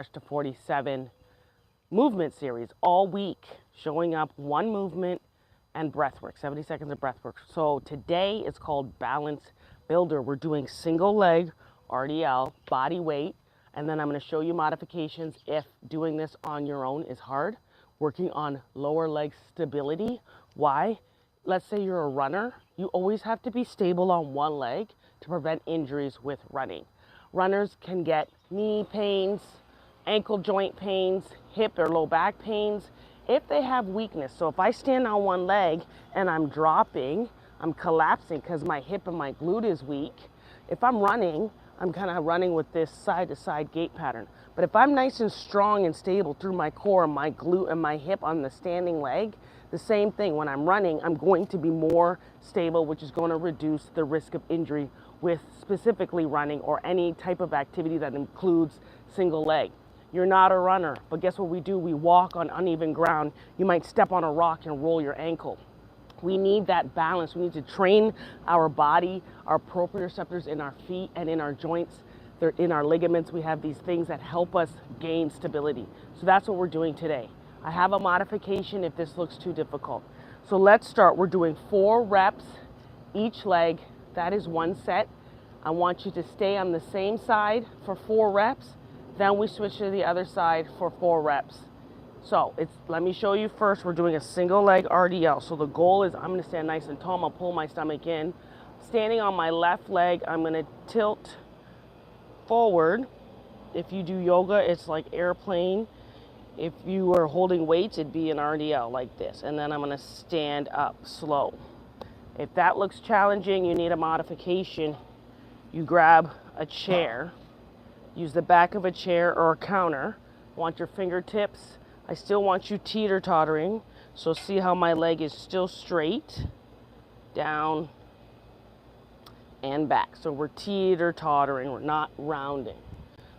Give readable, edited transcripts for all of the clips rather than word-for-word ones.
to 47 movement series all week, showing up one movement and breath work, 70 seconds of breath work. So today it's called Balance Builder. We're doing single leg RDL, body weight, and then I'm going to show you modifications if doing this on your own is hard, working on lower leg stability. Why? Let's say you're a runner, you always have to be stable on one leg to prevent injuries with running. Runners can get knee pains, ankle joint pains, hip or low back pains if they have weakness. So if I stand on one leg and I'm dropping, I'm collapsing because my hip and my glute is weak. If I'm running, I'm kind of running with this side to side gait pattern. But if I'm nice and strong and stable through my core, my glute and my hip on the standing leg, the same thing. When I'm running, I'm going to be more stable, which is going to reduce the risk of injury with specifically running or any type of activity that includes single leg. You're not a runner, but guess what we do? We walk on uneven ground. You might step on a rock and roll your ankle. We need that balance. We need to train our body, our proprioceptors in our feet and in our joints. They're in our ligaments. We have these things that help us gain stability. So that's what we're doing today. I have a modification if this looks too difficult. So let's start. We're doing 4 reps each leg. That is one set. I want you to stay on the same side for 4 reps. Then we switch to the other side for 4 reps. So let me show you first. We're doing a single leg RDL. So the goal is I'm going to stand nice and tall. I'm going to pull my stomach in. Standing on my left leg, I'm going to tilt forward. If you do yoga, it's like airplane. If you are holding weights, it'd be an RDL like this. And then I'm going to stand up slow. If that looks challenging, you need a modification. You grab a chair. Use the back of a chair or a counter. Want your fingertips. I still want you teeter-tottering. So see how my leg is still straight, down, and back. So we're teeter-tottering, we're not rounding.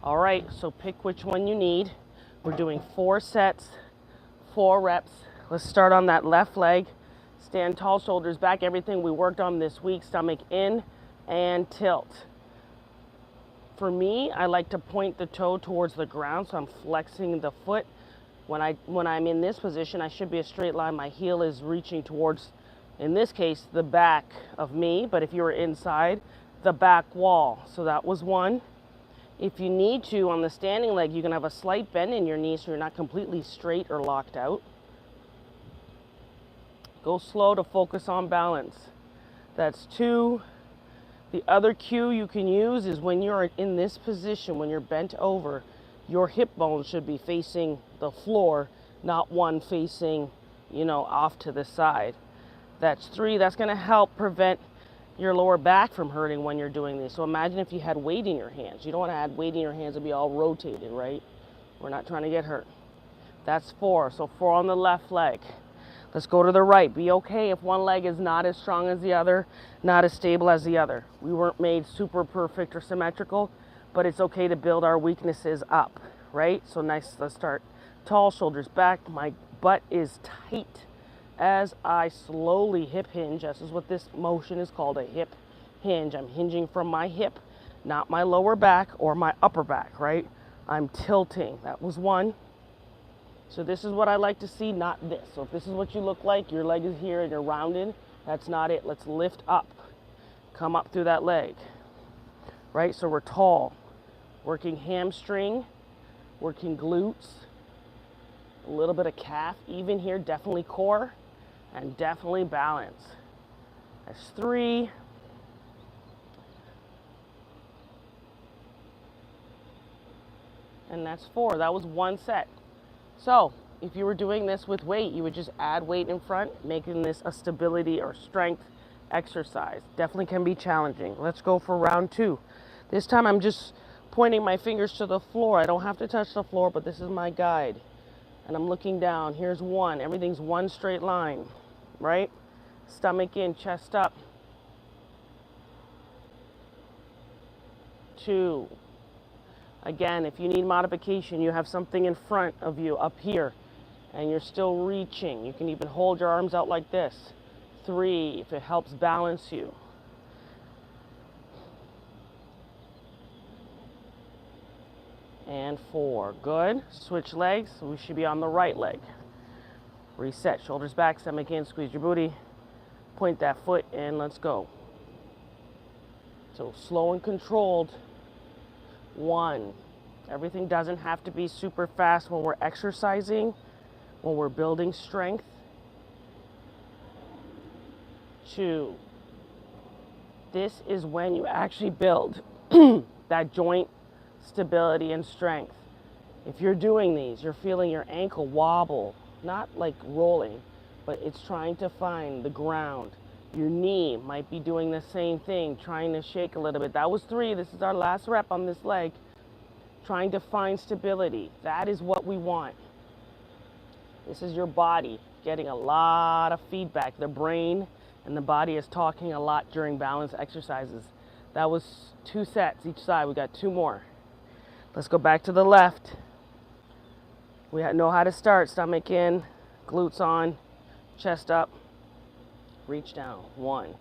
All right, so pick which one you need. We're doing 4 sets, 4 reps. Let's start on that left leg. Stand tall, shoulders back, everything we worked on this week, stomach in and tilt. For me, I like to point the toe towards the ground, so I'm flexing the foot. When I'm in this position, I should be a straight line. My heel is reaching towards, in this case, the back of me, but if you were inside, the back wall. So that was 1. If you need to, on the standing leg, you can have a slight bend in your knee so you're not completely straight or locked out. Go slow to focus on balance. That's 2. The other cue you can use is when you're in this position, when you're bent over, your hip bone should be facing the floor, not one facing, off to the side. That's 3. That's going to help prevent your lower back from hurting when you're doing this. So imagine if you had weight in your hands. You don't want to have weight in your hands and be all rotated, right? We're not trying to get hurt. That's 4. So 4 on the left leg. Let's go to the right. Be okay if one leg is not as strong as the other, not as stable as the other. We weren't made super perfect or symmetrical, but it's okay to build our weaknesses up, right? So nice, let's start. Tall, shoulders back. My butt is tight as I slowly hip hinge. This is what this motion is called, a hip hinge. I'm hinging from my hip, not my lower back or my upper back, right? I'm tilting. That was 1. So this is what I like to see, not this. So if this is what you look like, your leg is here and you're rounded, that's not it. Let's lift up. Come up through that leg, right? So we're tall, working hamstring, working glutes, a little bit of calf, even here, definitely core, and definitely balance. That's 3. And that's 4. That was 1 set. So if you were doing this with weight, you would just add weight in front, making this a stability or strength exercise. Definitely can be challenging. Let's go for round 2. This time I'm just pointing my fingers to the floor. I don't have to touch the floor, but this is my guide. And I'm looking down. Here's 1. Everything's one straight line, right? Stomach in, chest up. 2. Again, if you need modification, you have something in front of you up here, and you're still reaching. You can even hold your arms out like this. 3, if it helps balance you. and 4. Good. Switch legs. We should be on the right leg. Reset. Shoulders back, stomach in, squeeze your booty. Point that foot and let's go. So slow and controlled. 1. Everything doesn't have to be super fast when we're exercising, when we're building strength. 2. This is when you actually build that joint stability and strength. If you're doing these, you're feeling your ankle wobble, not like rolling, but it's trying to find the ground. Your knee might be doing the same thing, trying to shake a little bit. That was 3. This is our last rep on this leg. Trying to find stability. That is what we want. This is your body getting a lot of feedback. The brain and the body is talking a lot during balance exercises. That was 2 sets each side. We got 2 more. Let's go back to the left. We know how to start. Stomach in, glutes on, chest up, reach down. 1.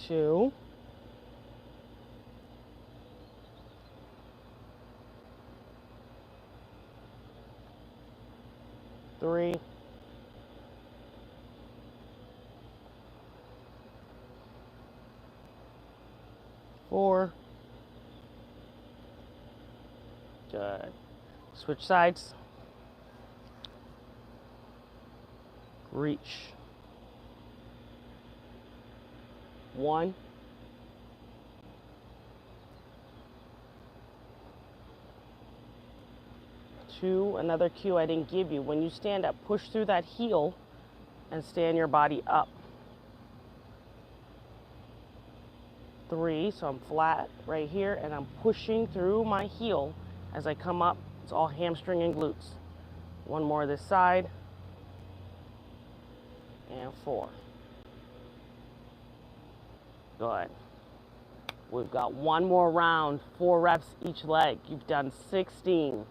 2. 3. 4. Good. Switch sides. Reach. 1. 2. Another cue I didn't give you. When you stand up, push through that heel and stand your body up. 3. So I'm flat right here and I'm pushing through my heel as I come up. It's all hamstring and glutes. 1 more this side. And 4. Good. We've got 1 more round, 4 reps each leg. You've done 16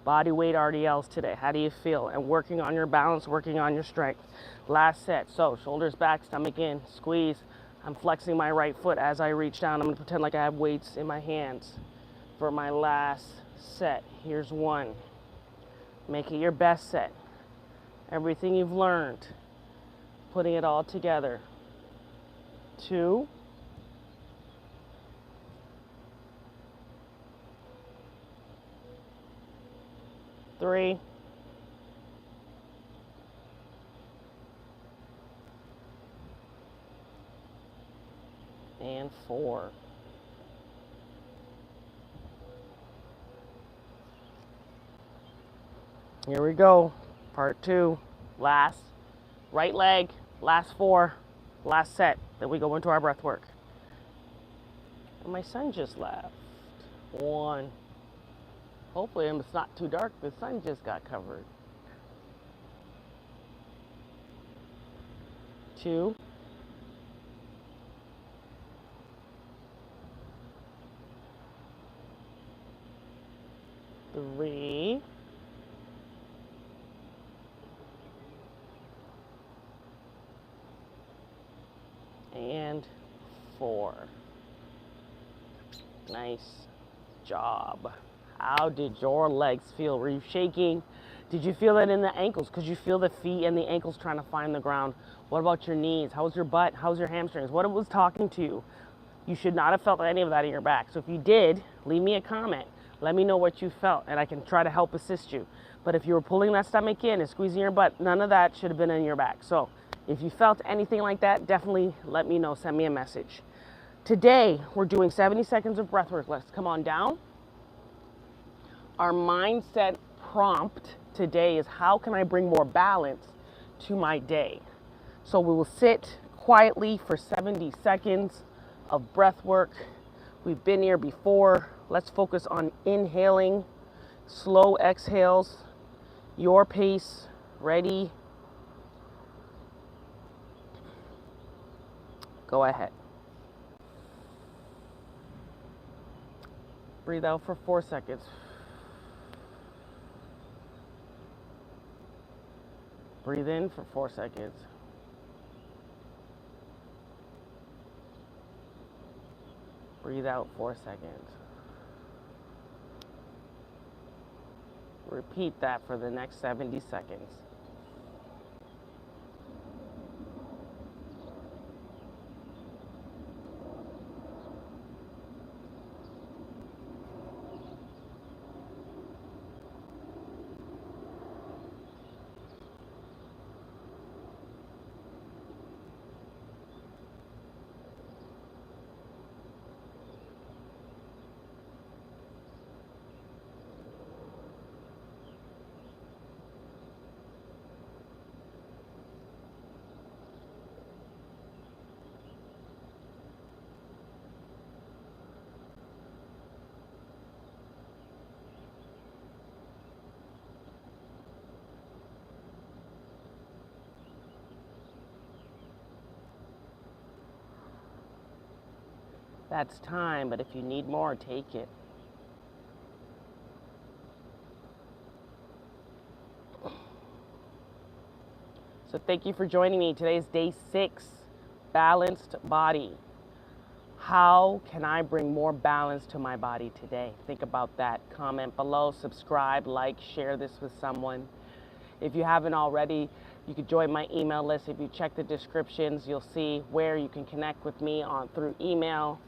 body weight RDLs today. How do you feel? And working on your balance, working on your strength. Last set. So shoulders back, stomach in, squeeze. I'm flexing my right foot as I reach down. I'm going to pretend like I have weights in my hands for my last set. Here's 1. Make it your best set. Everything you've learned, putting it all together. 2. 3. And 4. Here we go. Part 2. Last. Right leg. Last 4. Last set. Then we go into our breath work. And my son just left. 1. Hopefully it's not too dark. The sun just got covered. 2. 3. And 4. Nice job. How did your legs feel? Were you shaking? Did you feel it in the ankles? Could you feel the feet and the ankles trying to find the ground? What about your knees? How's your butt? How's your hamstrings? What was talking to you? You should not have felt any of that in your back. So if you did, leave me a comment. Let me know what you felt and I can try to help assist you. But if you were pulling that stomach in and squeezing your butt, none of that should have been in your back. So if you felt anything like that, definitely let me know. Send me a message. Today, we're doing 70 seconds of breath work. Let's come on down. Our mindset prompt today is, how can I bring more balance to my day? So we will sit quietly for 70 seconds of breath work. We've been here before. Let's focus on inhaling, slow exhales, your pace. Ready? Go ahead. Breathe out for 4 seconds. Breathe in for 4 seconds. Breathe out 4 seconds. Repeat that for the next 70 seconds. That's time, but if you need more, take it. So thank you for joining me. Today's day 6, balanced body. How can I bring more balance to my body today? Think about that. Comment below, subscribe, like, share this with someone. If you haven't already, you could join my email list. If you check the descriptions, you'll see where you can connect with me through email,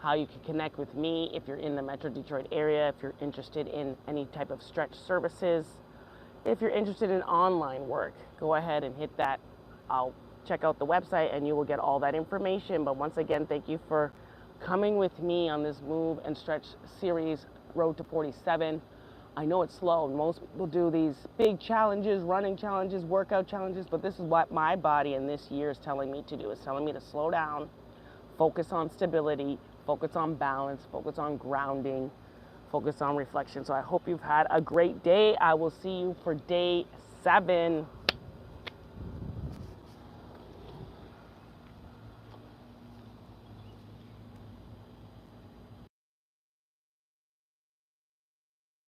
how you can connect with me if you're in the Metro Detroit area, if you're interested in any type of stretch services. If you're interested in online work, go ahead and hit that. I'll check out the website and you will get all that information. But once again, thank you for coming with me on this Move and Stretch series, Road to 47. I know it's slow. Most people do these big challenges, running challenges, workout challenges, but this is what my body in this year is telling me to do. It's telling me to slow down, focus on stability, focus on balance, focus on grounding, focus on reflection. So I hope you've had a great day. I will see you for day 7.